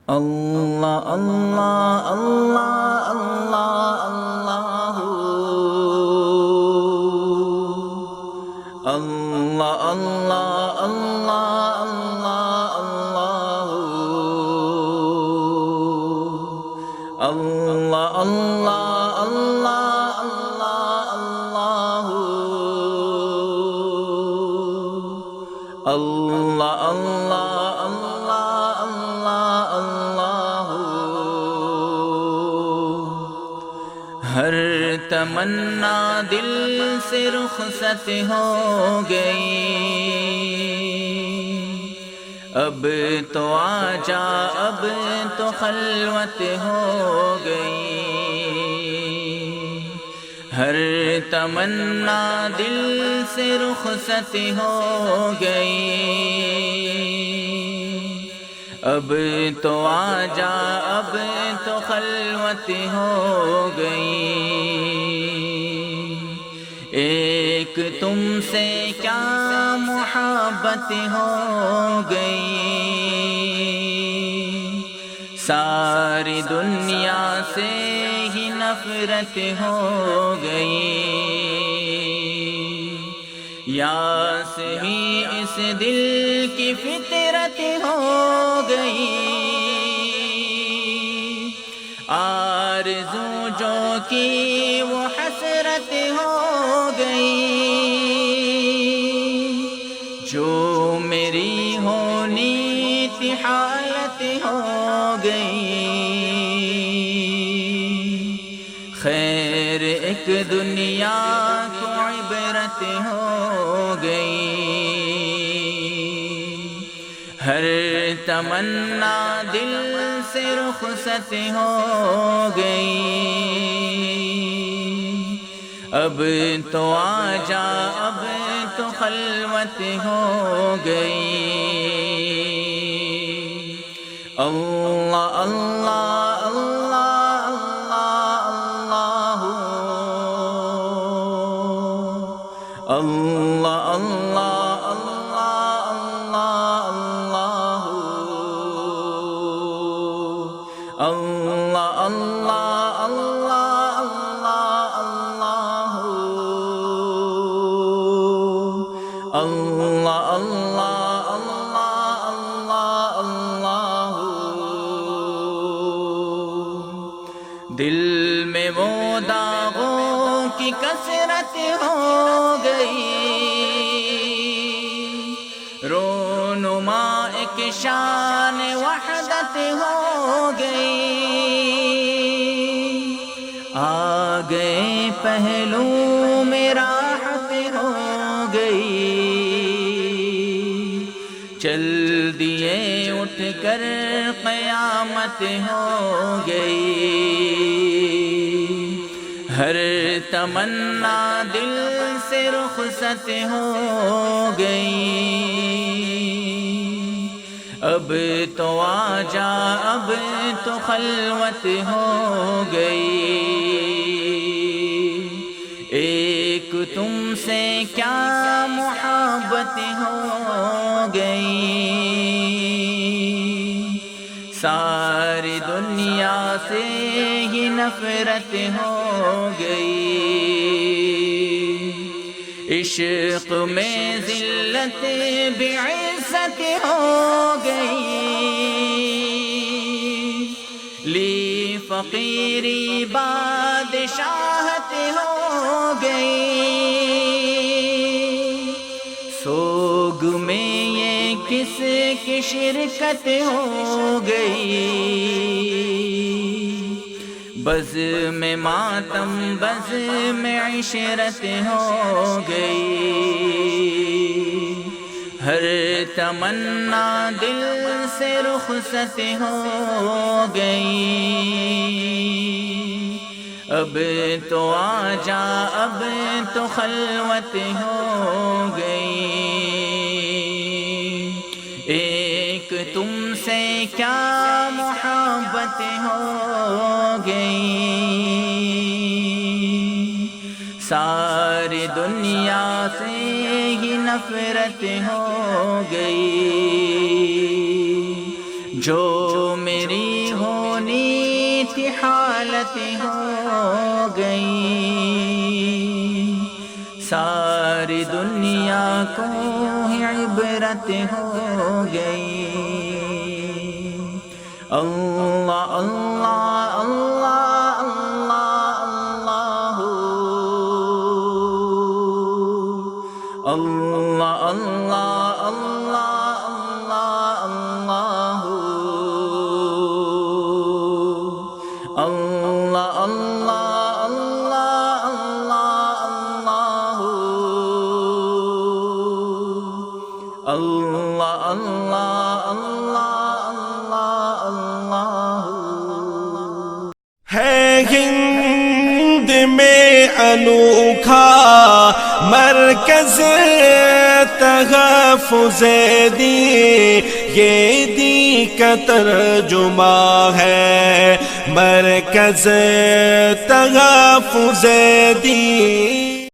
اللہ اللہ اللہ اللہ اللہ اللہ اللہ اللہ اللہ اللہ اللہ اللہ اللہ اللہ اللہ ہر تمنا دل سے رخصت ہو گئی، اب تو آجا اب تو خلوت ہو گئی، ہر تمنا دل سے رخصت ہو گئی، اب تو آجا اب تو خلوت ہو گئی، ایک تم سے کیا محبت ہو گئی، ساری دنیا سے ہی نفرت ہو گئی، یاسمی اس دل کی فطرت ہو گئی، آرزو جو کی وہ حسرت ہو گئی، جو میری ہونی تھی حالت ہو گئی، خیر ایک دنیا کو عبرت ہو گئی، ہر تمنا دل سے رخصت ہو گئی، اب تو آجا اب تو خلوت ہو گئی، اللہ اللہ اللہ اللہ اللہ اللہ اللہ اللہ اللہ اللہ اللہ اللہ اللہ، دل میں وہ داغوں کی کثرت ہو گئی، رونما ایک شان وحدت ہو گئی، آ گئے پہلو میں راحت ہو گئی، چل دیے اٹھ کر قیامت ہو گئی، ہر تمنا دل سے رخصت ہو گئی، اب تو آجا اب تو خلوت ہو گئی، ایک تم سے کیا محبت ہو گئی، ساری دنیا سے ہی نفرت ہو گئی، عشق میں ذلت بعزت ہو گئی، لی فقیری بادشاہت ہو گئی، سوگ میں یہ کس کی شرکت ہو گئی، بز میں ماتم بز میں عشرت ہو گئی، ہر تمنا دل سے رخصت ہو گئی، اب تو آجا اب تو خلوت ہو گئی، ایک تم سے کیا محبت ہو گئی، ساری دنیا سے ہی نفرت ہو گئی، جو میری ہونی تھی حالت ہو گئی، ساری دنیا کو عبرت ہو گئی۔ اللہ اللہ اللہ اللہ اللہ اللہ اللہ اللہ اللہ اللہ اللہ اللہ اللہ اللہ ہے ہند میں انوکھا مرکز تحفظ دین، یہ دین کا ترجمہ ہے مرکز تحفظ دین۔